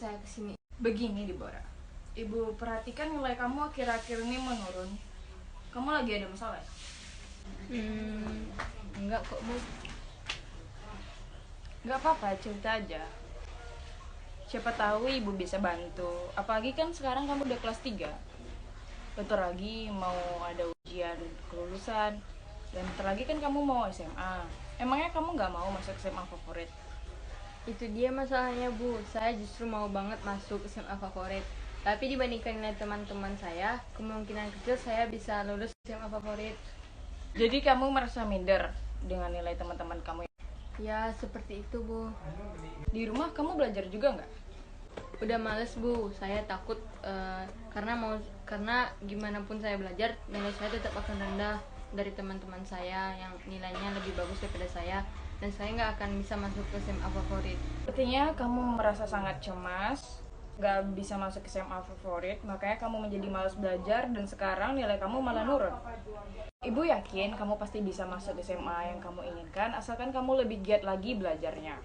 saya kesini. Begini Dibora, Ibu perhatikan nilai kamu akhir-akhir ini menurun. Kamu lagi ada masalah ya? Enggak kok Bu. Gak apa-apa, cerita aja. Siapa tahu Ibu bisa bantu. Apalagi kan sekarang kamu udah kelas 3. Bentar lagi mau ada ujian kelulusan. Dan bentar lagi kan kamu mau SMA. Emangnya kamu gak mau masuk SMA favorit? Itu dia masalahnya Bu. Saya justru mau banget masuk SMA favorit. Tapi dibandingkan nilai teman-teman saya, kemungkinan kecil saya bisa lulus SMA favorit. Jadi kamu merasa minder dengan nilai teman-teman kamu? Ya seperti itu Bu. Di rumah kamu belajar juga nggak? Udah males Bu. Saya takut karena gimana pun saya belajar, nilai saya tetap akan rendah dari teman-teman saya yang nilainya lebih bagus daripada saya, dan saya nggak akan bisa masuk ke SMA favorit. Artinya kamu merasa sangat cemas, nggak bisa masuk ke SMA favorit, makanya kamu menjadi malas belajar dan sekarang nilai kamu malah nurun. Ibu yakin kamu pasti bisa masuk SMA yang kamu inginkan, asalkan kamu lebih giat lagi belajarnya.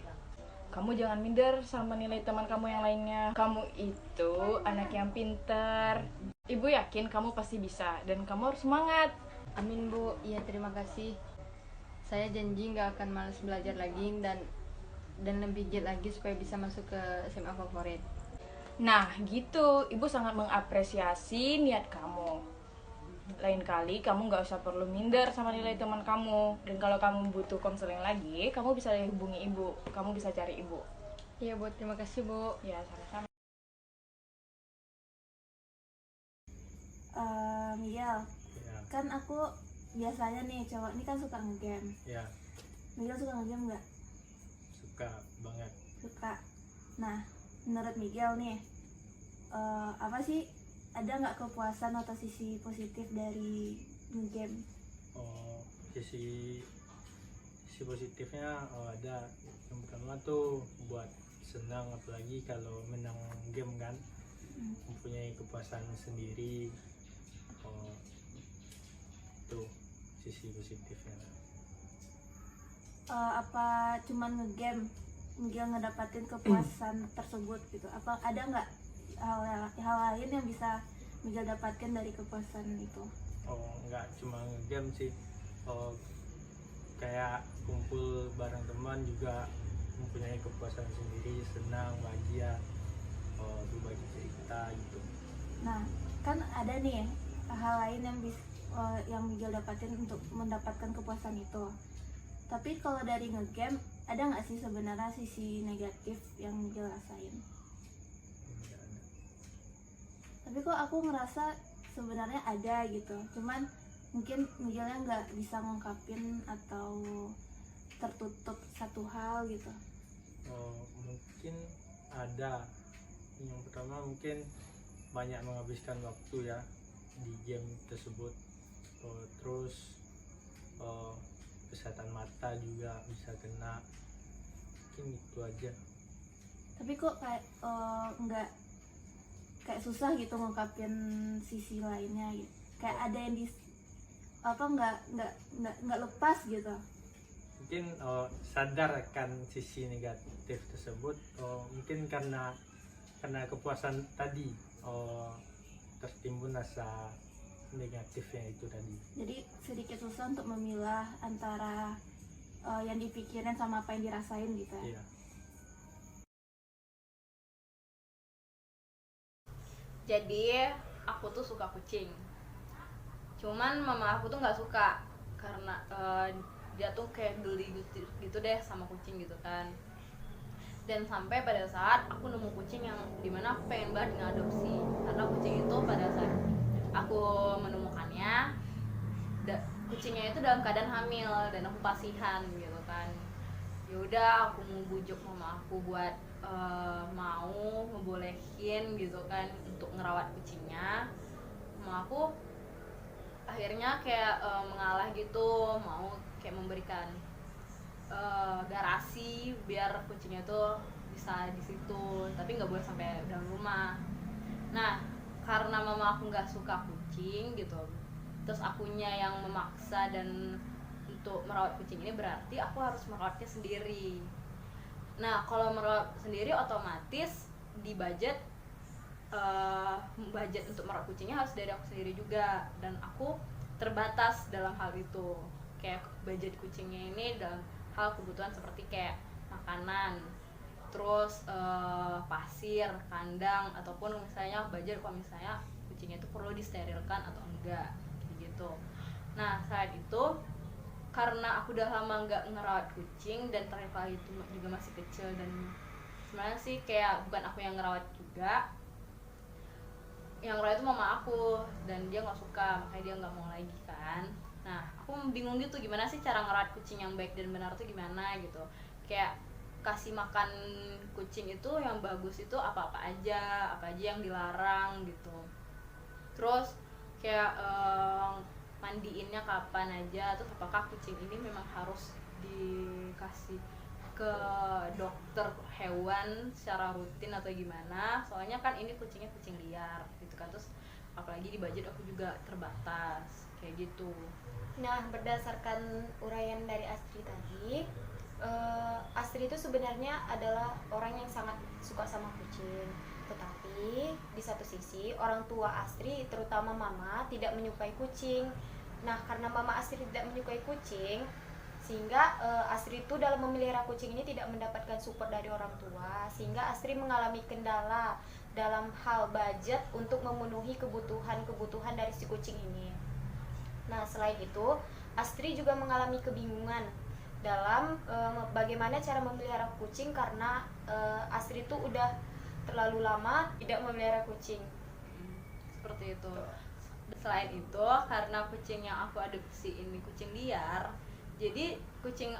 Kamu jangan minder sama nilai teman kamu yang lainnya. Kamu itu anak yang pintar. Ibu yakin kamu pasti bisa dan kamu harus semangat. Amin Bu. Iya terima kasih. Saya janji nggak akan malas belajar lagi dan lebih giat lagi supaya bisa masuk ke SMA favorit. Nah gitu, ibu sangat mengapresiasi niat kamu. Lain kali kamu nggak usah perlu minder sama nilai teman kamu. Dan kalau kamu butuh konseling lagi, kamu bisa hubungi ibu. Kamu bisa cari ibu. Iya Bu, terima kasih Bu. Ya sama-sama. Miguel, Ya, kan aku biasanya nih cowok ini kan suka ngegame. ya, Miguel suka ngegame nggak? suka banget. Suka. Nah, menurut Miguel nih, apa sih, ada nggak kepuasan atau sisi positif dari ngegame? Oh, sisi sisi positifnya ada. Yang pertama tuh buat senang, apalagi kalau menang game kan, mempunyai kepuasan sendiri. Oh, itu sisi positifnya. Apa cuman ngegame Miguel ngedapatin kepuasan tersebut gitu? Apa ada nggak hal lain yang bisa Miguel dapatkan dari kepuasan itu? Oh, nggak cuma game sih. Oh, kayak kumpul bareng teman juga mempunyai kepuasan sendiri, senang, bahagia. Oh, berbagi cerita gitu. Nah, kan ada nih hal lain yang Miguel dapatin untuk mendapatkan kepuasan itu. Tapi kalau dari ngegame, ada nggak sih sebenarnya sisi negatif yang Miguel rasain? Nggak ada. Tapi kok aku ngerasa sebenarnya ada gitu. Cuman mungkin Miguelnya nggak bisa ngungkapin atau tertutup satu hal gitu. Oh, mungkin ada. Yang pertama mungkin banyak menghabiskan waktu ya di game tersebut. Oh, terus oh, kesehatan mata juga bisa kena. Mungkin itu aja. Tapi kok kayak nggak kayak susah gitu ngungkapin sisi lainnya gitu. Kayak ada yang nggak lepas gitu. Mungkin sadar akan sisi negatif tersebut. Mungkin karena kepuasan tadi, tertimbun rasa negatifnya itu tadi. Jadi sedikit susah untuk memilah antara yang dipikirin sama apa yang dirasain gitu ya. Iya. Jadi aku tuh suka kucing. Cuman mama aku tuh nggak suka karena dia tuh kayak geli gitu deh sama kucing gitu kan. Dan sampai pada saat aku nemu kucing yang dimana aku pengen banget ngadopsi, karena kucing itu pada saat aku menemukannya, kucingnya itu dalam keadaan hamil dan aku kasihan gitu kan. Yaudah aku mau bujuk mama aku buat mau ngebolehin gitu kan untuk ngerawat kucingnya. Mama aku akhirnya kayak mengalah gitu, mau kayak memberikan garasi biar kucingnya tuh bisa di situ, tapi nggak boleh sampai dalam rumah. Nah, karena mama aku nggak suka kucing gitu, terus akunya yang memaksa dan untuk merawat kucing ini, berarti aku harus merawatnya sendiri. Nah, kalau merawat sendiri otomatis di budget untuk merawat kucingnya harus dari aku sendiri juga, dan aku terbatas dalam hal itu. Kayak budget kucingnya ini dalam hal kebutuhan seperti kayak makanan, terus pasir, kandang, ataupun misalnya budget kalau misalnya kucingnya itu perlu disterilkan atau enggak gitu. Nah saat itu karena aku udah lama nggak ngerawat kucing, dan terakhir kali itu juga masih kecil, dan sebenarnya sih kayak bukan aku yang ngerawat juga, yang ngerawat itu mama aku, dan dia nggak suka, makanya dia nggak mau lagi kan. Nah aku bingung gitu gimana sih cara ngerawat kucing yang baik dan benar tuh gimana gitu. Kayak kasih makan kucing itu yang bagus itu apa aja yang dilarang gitu. Terus kayak mandiinnya kapan aja, terus apakah kucing ini memang harus dikasih ke dokter hewan secara rutin atau gimana, soalnya kan ini kucingnya kucing liar gitu kan. Terus apalagi di budget aku juga terbatas kayak gitu. Nah, berdasarkan uraian dari Astri tadi, Astri itu sebenarnya adalah orang yang sangat suka sama kucing. Tetapi di satu sisi orang tua Astri, terutama mama, tidak menyukai kucing. Nah, karena mama Astri tidak menyukai kucing, sehingga Astri itu dalam memelihara kucing ini tidak mendapatkan support dari orang tua, sehingga Astri mengalami kendala dalam hal budget untuk memenuhi kebutuhan dari si kucing ini. Nah, selain itu, Astri juga mengalami kebingungan dalam bagaimana cara memelihara kucing, karena Astri itu udah terlalu lama tidak memelihara kucing. Seperti itu. Selain itu, karena kucing yang aku adopsi ini kucing liar, jadi kucing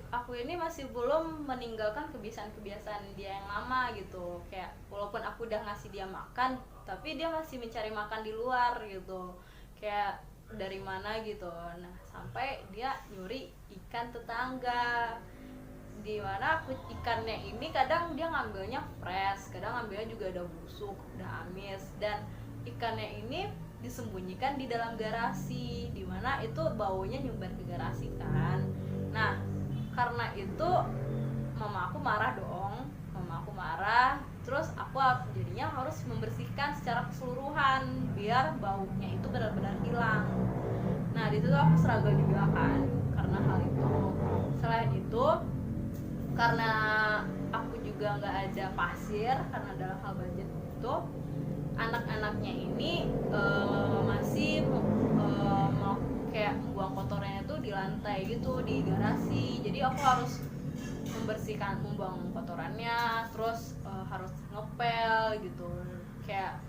aku ini masih belum meninggalkan kebiasaan-kebiasaan dia yang lama gitu. Kayak walaupun aku udah ngasih dia makan, tapi dia masih mencari makan di luar gitu. Kayak dari mana gitu. Nah sampai dia nyuri ikan tetangga, di mana ikannya ini kadang dia ngambilnya fresh, kadang ngambilnya juga udah busuk, udah amis, dan ikannya ini disembunyikan di dalam garasi, di mana itu baunya nyumber ke garasi kan. Nah karena itu mama aku marah dong, terus aku jadinya harus membersihkan secara keseluruhan biar baunya itu benar-benar hilang. Nah di situ aku struggle juga kan karena hal itu. Selain itu, karena aku juga nggak ada pasir, karena dalam hal budget itu anak-anaknya ini masih mau kayak membuang kotorannya tuh di lantai gitu, di garasi. Jadi aku harus membuang kotorannya, terus harus ngepel gitu. Kayak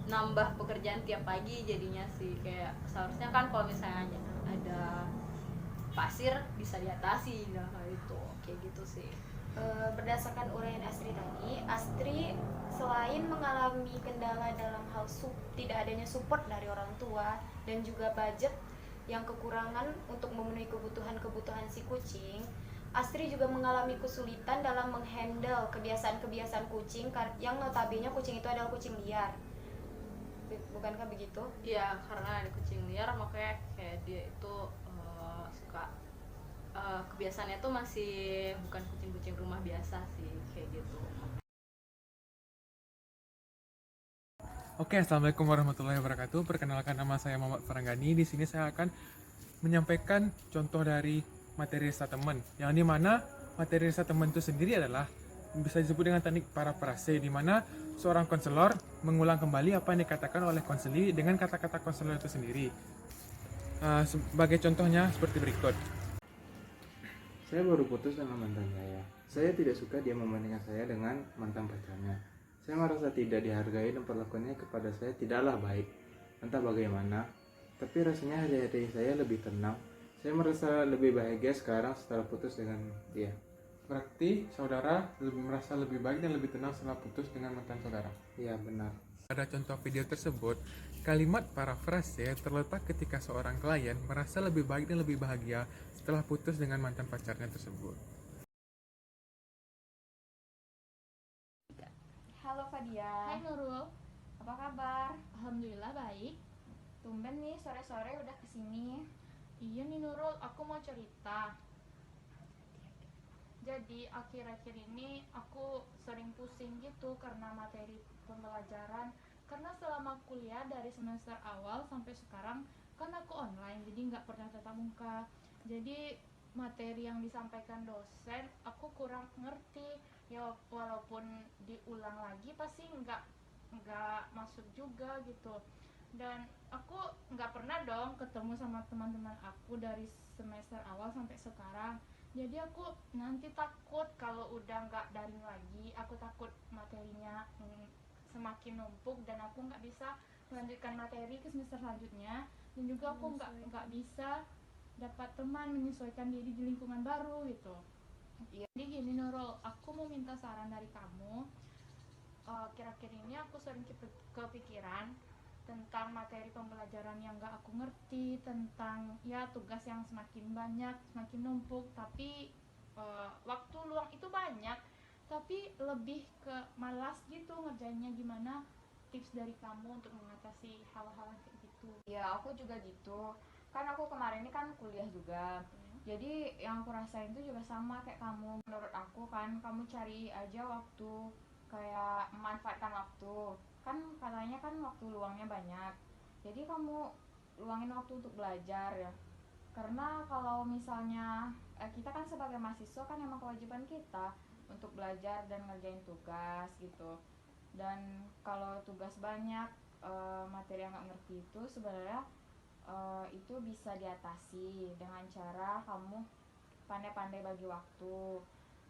nambah pekerjaan tiap pagi jadinya sih. Kayak seharusnya kan kalau misalnya ada pasir bisa diatasi dalam hal itu, kayak gitu sih. Berdasarkan uraian Astri tadi, Astri selain mengalami kendala dalam hal tidak adanya support dari orang tua dan juga budget yang kekurangan untuk memenuhi kebutuhan si kucing, Astri juga mengalami kesulitan dalam menghandle kebiasaan-kebiasaan kucing yang notabene kucing itu adalah kucing liar. Bukankah begitu? Iya, karena ada kucing liar makanya kayak dia itu suka kebiasaannya tuh masih bukan kucing-kucing rumah biasa sih, kayak gitu. Oke, assalamualaikum warahmatullahi wabarakatuh. Perkenalkan, nama saya Muhammad Faranggani. Di sini saya akan menyampaikan contoh dari materi resettlement, yang dimana materi resettlement itu sendiri adalah bisa disebut dengan teknik paraphrase, di mana seorang konselor mengulang kembali apa yang dikatakan oleh konseli dengan kata-kata konselor itu sendiri. Sebagai contohnya seperti berikut. Saya baru putus dengan mantan saya. Saya tidak suka dia membandingkan saya dengan mantan pacarnya. Saya merasa tidak dihargai dan perlakuannya kepada saya tidaklah baik. Entah bagaimana, tapi rasanya hari-hari saya lebih tenang. Saya merasa lebih bahagia sekarang setelah putus dengan dia. Berarti saudara merasa lebih baik dan lebih tenang setelah putus dengan mantan saudara? Iya, benar. Pada contoh video tersebut, kalimat parafrase terletak ketika seorang klien merasa lebih baik dan lebih bahagia setelah putus dengan mantan pacarnya tersebut. Halo Fadia. Hai Nurul, Apa kabar? alhamdulillah baik. Tumben nih sore-sore udah kesini. Iya nih Nurul, aku mau cerita. Jadi akhir-akhir ini aku sering pusing gitu karena materi pembelajaran. Karena selama kuliah dari semester awal sampai sekarang kan aku online, jadi nggak pernah tatap muka. Jadi materi yang disampaikan dosen aku kurang ngerti. Ya walaupun diulang lagi pasti nggak masuk juga gitu. Dan aku nggak pernah dong ketemu sama teman-teman aku dari semester awal sampai sekarang. Jadi aku nanti takut kalau udah nggak daring lagi, aku takut materinya semakin numpuk dan aku nggak bisa melanjutkan materi ke semester selanjutnya. Dan juga aku nggak bisa dapat teman, menyesuaikan diri di lingkungan baru gitu. Jadi gini Nurul, aku mau minta saran dari kamu. Akhir-akhir ini aku sering kepikiran tentang materi pembelajaran yang gak aku ngerti, tentang ya tugas yang semakin banyak, semakin numpuk, tapi waktu luang itu banyak, tapi lebih ke malas gitu ngerjainnya. Gimana tips dari kamu untuk mengatasi hal-hal kayak gitu? Ya aku juga gitu, kan aku kemarin ini kan kuliah juga. Jadi yang aku rasain itu juga sama kayak kamu. Menurut aku kan kamu cari aja waktu, kayak memanfaatkan waktu. Kan katanya kan waktu luangnya banyak, jadi kamu luangin waktu untuk belajar ya. Karena kalau misalnya kita kan sebagai mahasiswa kan emang kewajiban kita untuk belajar dan ngerjain tugas gitu. Dan kalau tugas banyak, materi yang nggak ngerti itu sebenarnya itu bisa diatasi dengan cara kamu pandai-pandai bagi waktu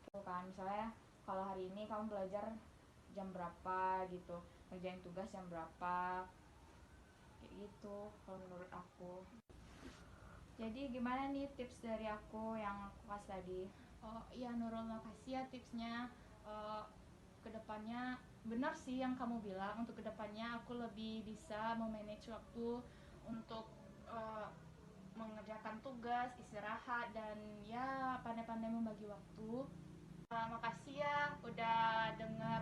gitu kan. Misalnya kalau hari ini kamu belajar jam berapa gitu, ngerjain tugas jam berapa, kayak gitu kalau menurut aku. Jadi gimana nih tips dari aku yang aku kasih tadi? Oh iya Nurul, makasih ya tipsnya. Kedepannya benar sih yang kamu bilang, untuk kedepannya aku lebih bisa memanage waktu untuk mengerjakan tugas, istirahat, dan ya pandai-pandai membagi waktu. Makasih ya udah denger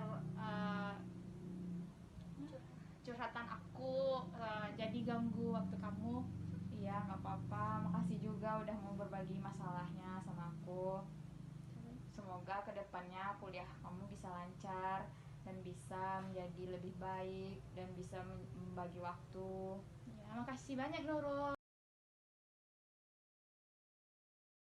curhatan aku, jadi ganggu waktu kamu. Iya nggak apa-apa, makasih juga udah mau berbagi masalahnya sama aku. Semoga kedepannya kuliah kamu bisa lancar dan bisa menjadi lebih baik dan bisa membagi waktu. Ya, makasih banyak Nurul.